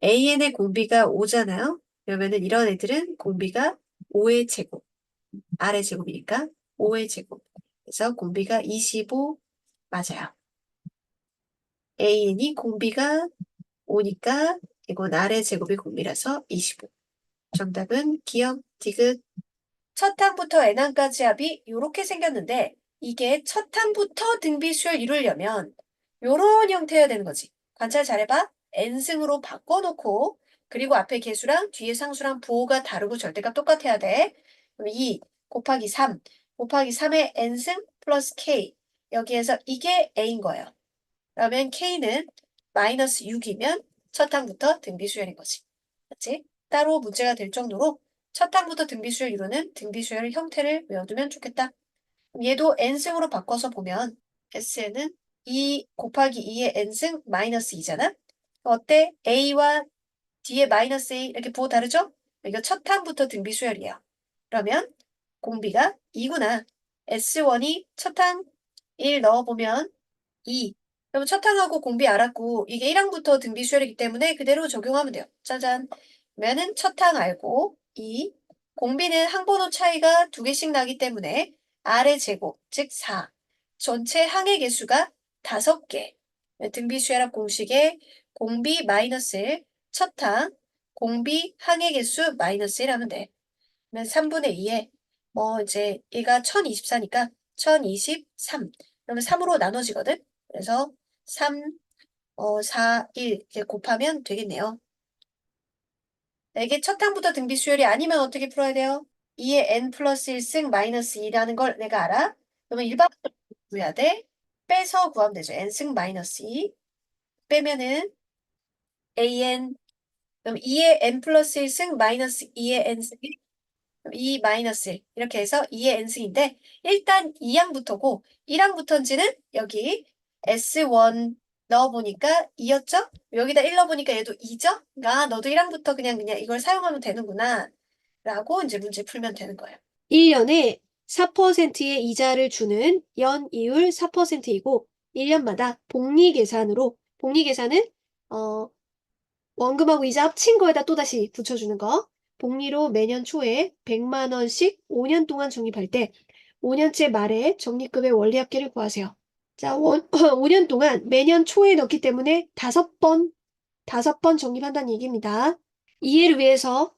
AN의 공비가 5잖아요. 그러면은 이런 애들은 공비가 5의 제곱, R의 제곱이니까 5의 제곱. 그래서 공비가 25 맞아요. AN이 공비가 5니까 이건 R의 제곱이 공비라서 25. 정답은 기억, 디귿. 첫 항부터 n항까지 합이 이렇게 생겼는데 이게 첫 항부터 등비수열 이루려면 이런 형태여야 되는 거지. 관찰 잘해봐. n승으로 바꿔놓고 그리고 앞에 개수랑 뒤에 상수랑 부호가 다르고 절대값 똑같아야 돼. 그럼 2 곱하기 3 곱하기 3의 n승 플러스 k. 여기에서 이게 a인 거예요. 그러면 k는 마이너스 6이면 첫 항부터 등비수열인 거지. 맞지? 따로 문제가 될 정도로 첫 항부터 등비수열 이루는 등비수열 형태를 외워두면 좋겠다. 그럼 얘도 n승으로 바꿔서 보면 S는 2 곱하기 2의 n승 마이너스 2잖아? 어때? A와 뒤에 마이너스 A 이렇게 부호 다르죠? 이거 첫 항부터 등비수열이에요. 그러면 공비가 2구나. S1이 첫 항 1 넣어보면 2. 그럼 첫 항하고 공비 알았고 이게 1항부터 등비수열이기 때문에 그대로 적용하면 돼요. 짜잔. 그러면은 첫 항 알고 2. 공비는 항번호 차이가 2개씩 나기 때문에 R의 제곱, 즉 4. 전체 항의 개수가 5개. 등비수열합 공식에 공비 마이너스 1, 첫 항, 공비 항의 개수 마이너스 1 하면 돼. 그러면 3분의 2에 이제 얘가 1024니까 1023. 그러면 3으로 나눠지거든. 그래서 3, 4, 1 이렇게 곱하면 되겠네요. 이게 첫 항부터 등비수열이 아니면 어떻게 풀어야 돼요? 2의 n 플러스 1승 마이너스 2라는 걸 내가 알아? 그러면 일반적으로 구해야 돼. 빼서 구하면 되죠. n승 마이너스 2 빼면은 an 그럼 2의 n 플러스 1승 마이너스 2의 n승 2 마이너스 1 이렇게 해서 2의 n승인데 일단 2항부터고 1항부터인지는 여기 S1 넣어보니까 2였죠? 여기다 1 넣어보니까 얘도 2죠? 그러니까 너도 1항부터 그냥 이걸 사용하면 되는구나 라고 이제 문제 풀면 되는 거예요. 1년에 4%의 이자를 주는 연이율 4%이고 1년마다 복리계산으로 복리계산은 원금하고 이자 합친 거에다 또다시 붙여주는 거. 복리로 매년 초에 100만 원씩 5년 동안 적립할 때 5년째 말에 적립금의 원리합계를 구하세요. 자, 5년 동안 매년 초에 넣기 때문에 5번 적립한다는 얘기입니다. 이해를 위해서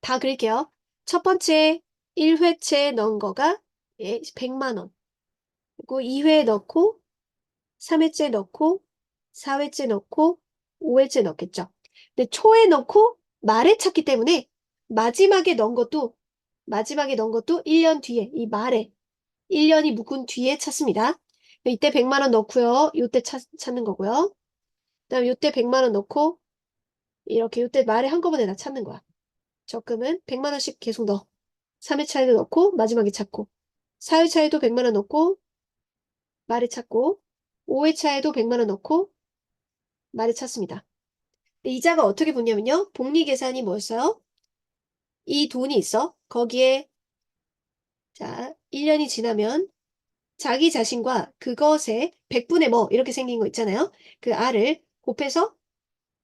다 그릴게요. 첫 번째 1회째 넣은 거가 100만 원. 그리고 2회 넣고 3회째 넣고 4회째 넣고 5회째 넣겠죠. 근데 초에 넣고 말에 찾기 때문에 마지막에 넣은 것도 1년 뒤에 이 말에 1년이 묶은 뒤에 찾습니다. 이때 100만 원 넣고요. 이때 찾는 거고요. 그다음에 이때 100만 원 넣고 이렇게 이때 말에 한꺼번에 다 찾는 거야. 적금은 100만 원씩 계속 넣어. 3회 차에도 넣고 마지막에 찾고 4회 차에도 100만 원 넣고 말에 찾고 5회 차에도 100만 원 넣고 말에 찾습니다. 근데 이자가 어떻게 붙냐면요. 복리 계산이 뭐였어요? 이 돈이 있어. 거기에 자 1년이 지나면 자기 자신과 그것의 100분의 뭐 이렇게 생긴 거 있잖아요. 그 R을 곱해서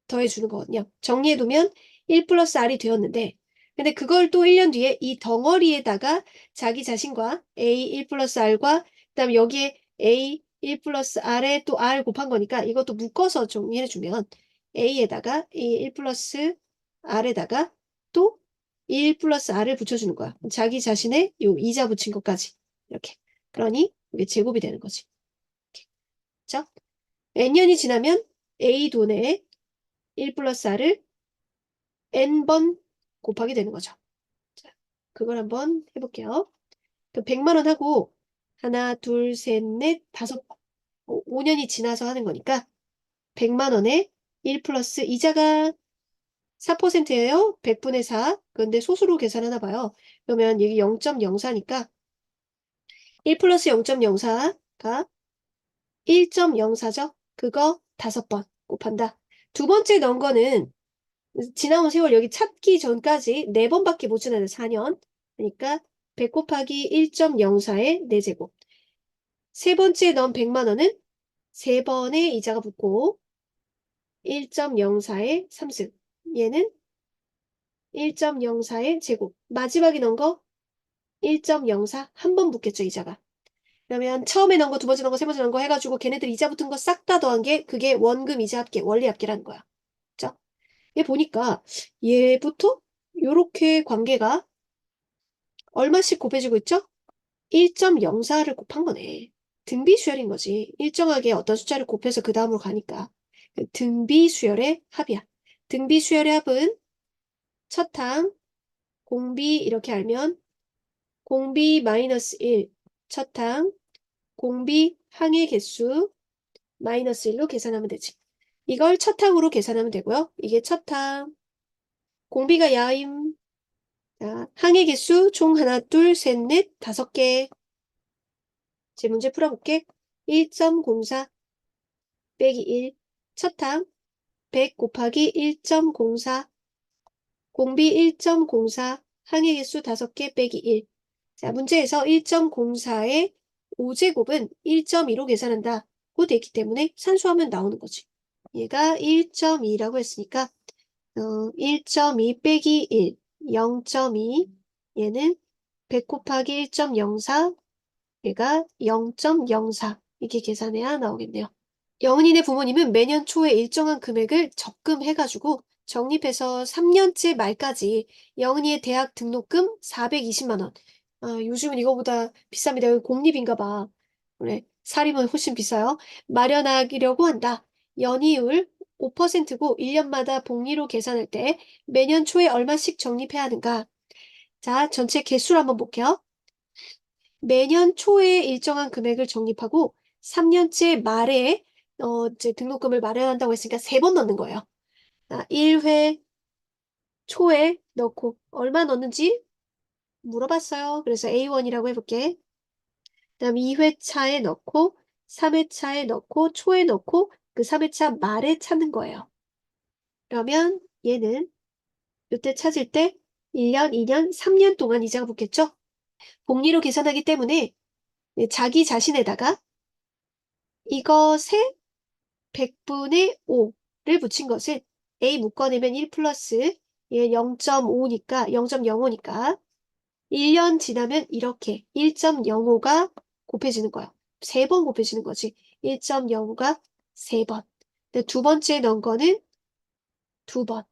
더해주는 거거든요. 정리해두면 1 플러스 R이 되었는데 근데 그걸 또 1년 뒤에 이 덩어리에다가 자기 자신과 A 1 플러스 R과 그 다음에 여기에 A 1 플러스 R에 또 R 곱한 거니까 이것도 묶어서 정리해주면 A에다가 A 1 플러스 R에다가 또 1 플러스 R을 붙여주는 거야. 자기 자신의 요 이자 붙인 것까지 이렇게. 그러니 이게 제곱이 되는 거지. 그쵸? n년이 지나면 A 돈에 1 플러스 R을 n번 곱하게 되는 거죠. 자, 그걸 한번 해볼게요. 그 100만 원 하고 하나, 둘, 셋, 넷, 다섯, 5년이 지나서 하는 거니까 100만 원에 1 플러스 이자가 4%예요. 100분의 4. 그런데 소수로 계산하나 봐요. 그러면 여기 0.04니까 1 플러스 0.04가 1.04죠? 그거 5번 곱한다. 두 번째 넣은 거는 지나온 세월 여기 찾기 전까지 4번밖에 못 지나요. 4년. 그러니까 100 곱하기 1.04의 4제곱. 세 번째 넣은 100만 원은 3번의 이자가 붙고 1.04의 3승. 얘는 1.04의 제곱. 마지막에 넣은 거 1.04 한 번 붙겠죠, 이자가. 그러면 처음에 넣은 거, 두 번째 넣은 거, 세 번째 넣은 거 해가지고 걔네들 이자 붙은 거 싹 다 더한 게 그게 원금 이자 합계, 원리 합계라는 거야. 그죠? 얘 보니까 얘부터 요렇게 관계가 얼마씩 곱해지고 있죠? 1.04를 곱한 거네. 등비수열인 거지. 일정하게 어떤 숫자를 곱해서 그 다음으로 가니까. 등비수열의 합이야. 등비 수열의 합은 첫 항, 공비 이렇게 알면 공비 마이너스 1, 첫 항, 공비 항의 개수 마이너스 1로 계산하면 되지. 이걸 첫 항으로 계산하면 되고요. 이게 첫 항. 공비가 야임. 자, 항의 개수 총 하나, 둘, 셋, 넷, 다섯 개. 제 문제 풀어볼게. 1.04 빼기 1. 첫 항 100 곱하기 1.04. 공비 1.04. 항의 개수 5개 빼기 1. 자, 문제에서 1.04의 5제곱은 1.2로 계산한다고 돼 있기 때문에 산수하면 나오는 거지. 얘가 1.2라고 했으니까 1.2 빼기 1, 0.2. 얘는 100 곱하기 1.04, 얘가 0.04. 이렇게 계산해야 나오겠네요. 영은이네 부모님은 매년 초에 일정한 금액을 적금해가지고 적립해서 3년째 말까지 영은이의 대학 등록금 420만 원. 아, 요즘은 이거보다 비쌉니다. 여기 공립인가 봐. 그래, 사립은 훨씬 비싸요. 마련하려고 한다. 연이율 5%고 1년마다 복리로 계산할 때 매년 초에 얼마씩 적립해야 하는가? 자, 전체 개수를 한번 볼게요. 매년 초에 일정한 금액을 적립하고 3년째 말에 이제 등록금을 마련한다고 했으니까 3번 넣는 거예요. 1회 초에 넣고 얼마 넣는지 물어봤어요. 그래서 A1이라고 해볼게. 그다음 2회 차에 넣고 3회 차에 넣고 초에 넣고 그 3회 차 말에 찾는 거예요. 그러면 얘는 이때 찾을 때 1년, 2년, 3년 동안 이자가 붙겠죠? 복리로 계산하기 때문에 자기 자신에다가 이것에 100분의 5를 붙인 것은 A 묶어내면 1 플러스 얘 0.5니까 0.05니까 1년 지나면 이렇게 1.05가 곱해지는 거예요. 3번 곱해지는 거지. 1.05가 3번. 근데 두 번째 넣은 거는 2번.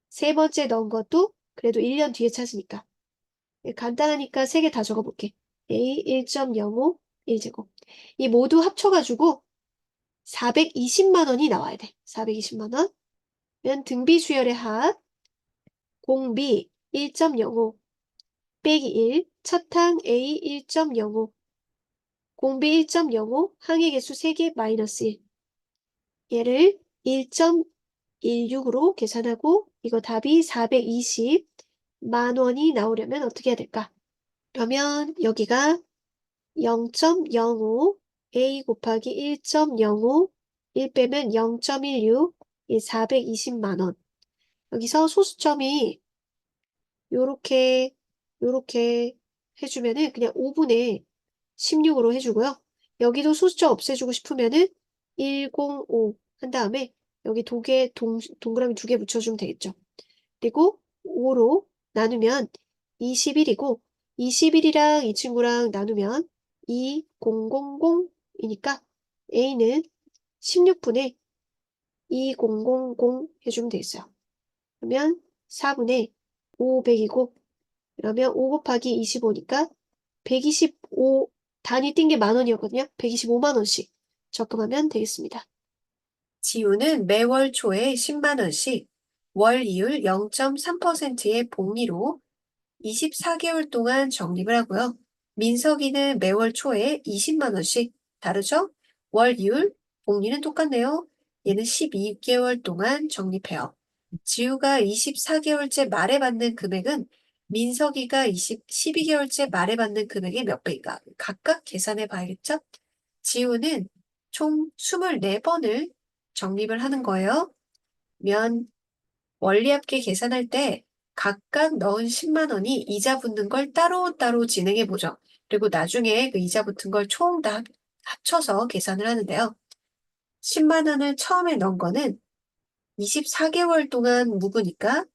세 번째 넣은 것도 그래도 1년 뒤에 찾으니까. 간단하니까 3개 다 적어볼게. A 1.05 1제곱. 이 모두 합쳐가지고 420만 원이 나와야 돼. 420만 원. 면 등비 수열의 합 공비 1.05 빼기 1 첫항 A 1.05 공비 1.05 항의 개수 3개 마이너스 1 얘를 1.16으로 계산하고 이거 답이 420만 원이 나오려면 어떻게 해야 될까? 그러면 여기가 0.05 A 곱하기 1.05 1 빼면 0.16 이 420만 원. 여기서 소수점이 요렇게 해주면은 그냥 5분의 16으로 해주고요. 여기도 소수점 없애주고 싶으면은 105 한 다음에 여기 동그라미 2개 붙여주면 되겠죠. 그리고 5로 나누면 21이고 21이랑 이 친구랑 나누면 2000이니까 A는 16분의 2000 해주면 되겠어요. 그러면 4분의 500이고 그러면 5 곱하기 25니까 125 단위 뛴 게 10,000원이었거든요. 125만 원씩 적금하면 되겠습니다. 지우는 매월 초에 10만 원씩 월 이율 0.3%의 복리로 24개월 동안 적립을 하고요. 민석이는 매월 초에 20만 원씩 다르죠? 월 이율 복리는 똑같네요. 얘는 12개월 동안 적립해요. 지우가 24개월째 말에 받는 금액은 민석이가 12개월째 말에 받는 금액의 몇 배인가? 각각 계산해 봐야겠죠? 지우는 총 24번을 적립을 하는 거예요. 면 원리합계 계산할 때 각각 넣은 10만 원이 이자 붙는 걸 따로따로 진행해 보죠. 그리고 나중에 그 이자 붙은 걸 총 다 합쳐서 계산을 하는데요. 10만 원을 처음에 넣은 거는 24개월 동안 묵으니까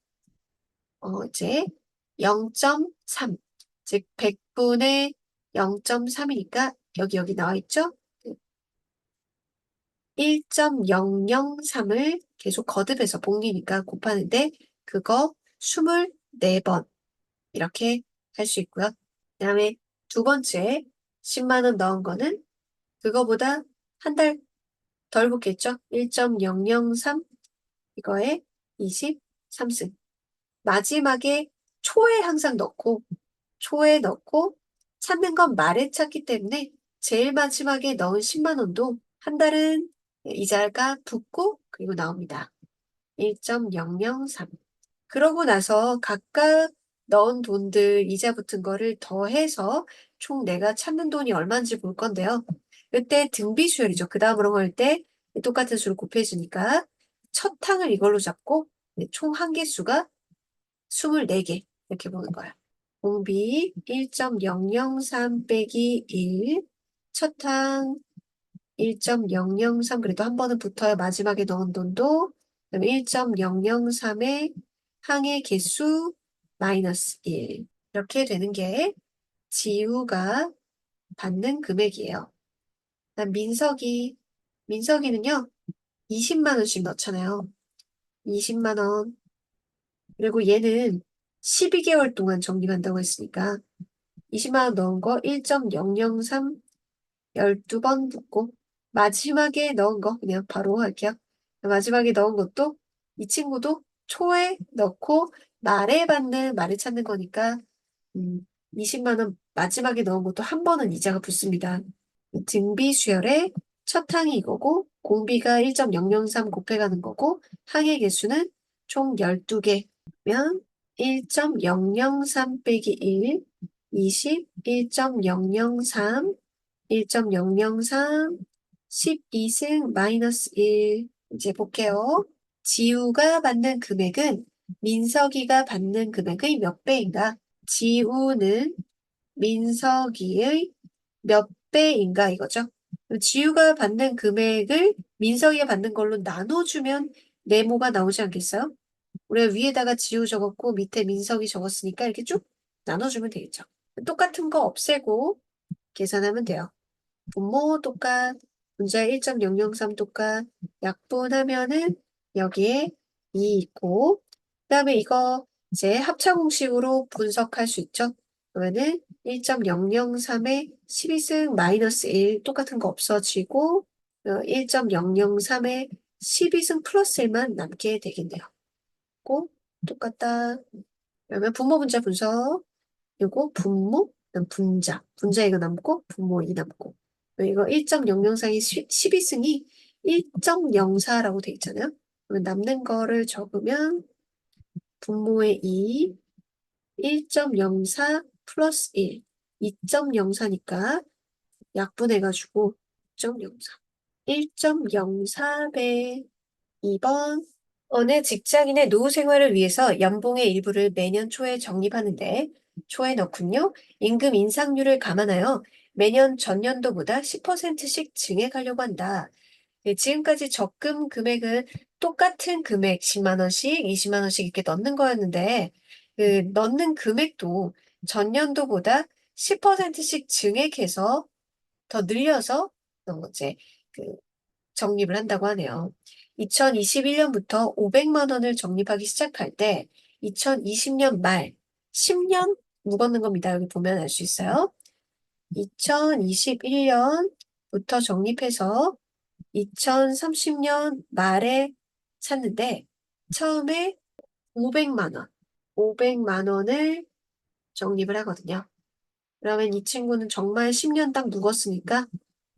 이제 0.3, 즉 100분의 0.3이니까 여기 나와 있죠? 1.003을 계속 거듭해서 복리니까 곱하는데 그거 24번 이렇게 할 수 있고요. 그 다음에 두 번째 10만 원 넣은 거는 그거보다 한 달 덜 붙겠죠? 1.003 이거에 23승. 마지막에 초에 항상 넣고, 초에 넣고, 찾는 건 말에 찾기 때문에 제일 마지막에 넣은 10만 원도 한 달은 이자가 붙고, 그리고 나옵니다. 1.003. 그러고 나서 각각 넣은 돈들 이자 붙은 거를 더해서 총 내가 찾는 돈이 얼마인지 볼 건데요. 이때 등비수열이죠. 그 다음으로 할 때 똑같은 수를 곱해주니까 첫 항을 이걸로 잡고 총 한개수가 24개 이렇게 보는 거야. 공비 1.003 빼기 1, 첫 항 1.003 그래도 한 번은 붙어야 마지막에 넣은 돈도 그다음에 1.003의 항의 개수 마이너스 1 이렇게 되는 게 지우가 받는 금액이에요. 그다음 민석이는요 20만 원씩 넣잖아요. 20만 원 그리고 얘는 12개월 동안 적립한다고 했으니까 20만 원 넣은 거 1.003 12번 붙고 마지막에 넣은 거 그냥 바로 할게요. 마지막에 넣은 것도 이 친구도 초에 넣고 말에 찾는 거니까 20만 원 마지막에 넣은 것도 한 번은 이자가 붙습니다. 등비 수열의 첫 항이 이거고 공비가 1.003 곱해가는 거고 항의 개수는 총 12개면 1.003 빼기 1, 20, 1.003 1.003, 12승 마이너스 1. 이제 볼게요. 지우가 받는 금액은 민석이가 받는 금액의 몇 배인가? 지우는 민석이의 몇 배인가 이거죠. 그럼 지우가 받는 금액을 민석이가 받는 걸로 나눠주면 네모가 나오지 않겠어요? 우리가 위에다가 지우 적었고 밑에 민석이 적었으니까 이렇게 쭉 나눠주면 되겠죠. 똑같은 거 없애고 계산하면 돼요. 분모 똑같, 분자 1.003 똑같, 약분하면은 여기에 2 있고, 그 다음에 이거 이제 합차공식으로 분석할 수 있죠? 그러면은 1.003에 12승 마이너스 1 똑같은 거 없어지고, 1.003에 12승 플러스 1만 남게 되겠네요. 꼭 똑같다. 그러면 분모 분자 분석. 요거 분모, 그다음 분자 이거 남고, 분모 2 남고. 이거 1.004이 12승이 1.04라고 돼 있잖아요. 그러면 남는 거를 적으면 분모의 2, 1.04 플러스 1, 2.04니까 약분해가지고 1.04. 1.04배 2번 어느 직장인의 노후 생활을 위해서 연봉의 일부를 매년 초에 적립하는데 초에 넣군요. 임금 인상률을 감안하여 매년 전년도보다 10%씩 증액하려고 한다. 네, 지금까지 적금 금액은 똑같은 금액 10만 원씩, 20만 원씩 이렇게 넣는 거였는데 그 넣는 금액도 전년도보다 10%씩 증액해서 더 늘려서 이제 그 적립을 한다고 하네요. 2021년부터 500만 원을 적립하기 시작할 때 2020년 말 10년 묵었는 겁니다. 여기 보면 알 수 있어요. 2021년부터 적립해서 2030년 말에 샀는데 처음에 500만 원, 500만 원을 적립을 하거든요. 그러면 이 친구는 정말 10년 딱 묵었으니까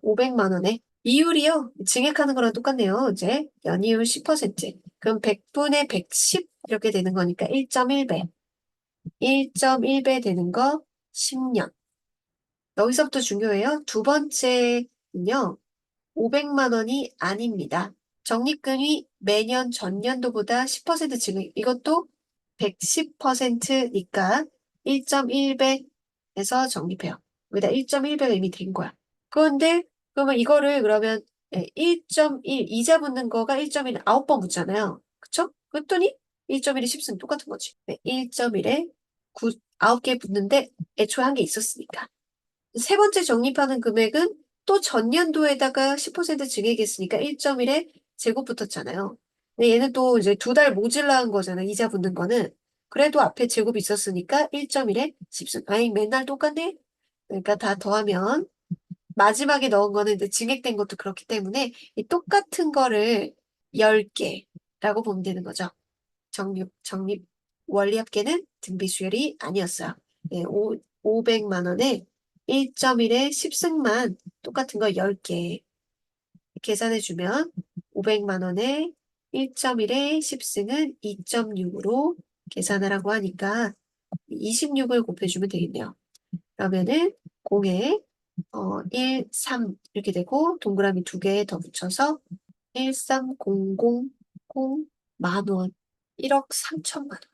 500만 원에 이율이요. 증액하는 거랑 똑같네요. 이제 연이율 10%. 그럼 100분의 110 이렇게 되는 거니까 1.1배. 1.1배 되는 거 10년. 여기서부터 중요해요. 두 번째는요. 500만 원이 아닙니다. 적립금이 매년 전년도보다 10% 증액. 이것도 110%니까 1.1배에서 적립해요. 여기다 1.1배가 이미 된 거야. 그런데 그러면 이거를 그러면 1.1 이자 붙는 거가 1.1 9번 붙잖아요. 그쵸? 그랬더니 1.1에 10승 똑같은 거지. 1.1에 9개 붙는데 애초에 한 개 있었으니까. 세 번째 적립하는 금액은 또 전년도에다가 10% 증액했으니까 1.1에 제곱 붙었잖아요. 근데 얘는 또 이제 두 달 모질라한 거잖아. 이자 붙는 거는. 그래도 앞에 제곱이 있었으니까 1.1에 10승. 아이 맨날 똑같네. 그러니까 다 더하면 마지막에 넣은 거는 이제 증액된 것도 그렇기 때문에 이 똑같은 거를 10개라고 보면 되는 거죠. 적립 원리합계는 등비 수열이 아니었어요. 예, 500만 원에 1.1에 10승만 똑같은 거 10개 계산해주면 500만 원에 1.1에 10승은 2.6으로 계산하라고 하니까 26을 곱해주면 되겠네요. 그러면은 0에 1, 3 이렇게 되고 동그라미 2개 더 붙여서 13000 만 원, 1억 3천만 원.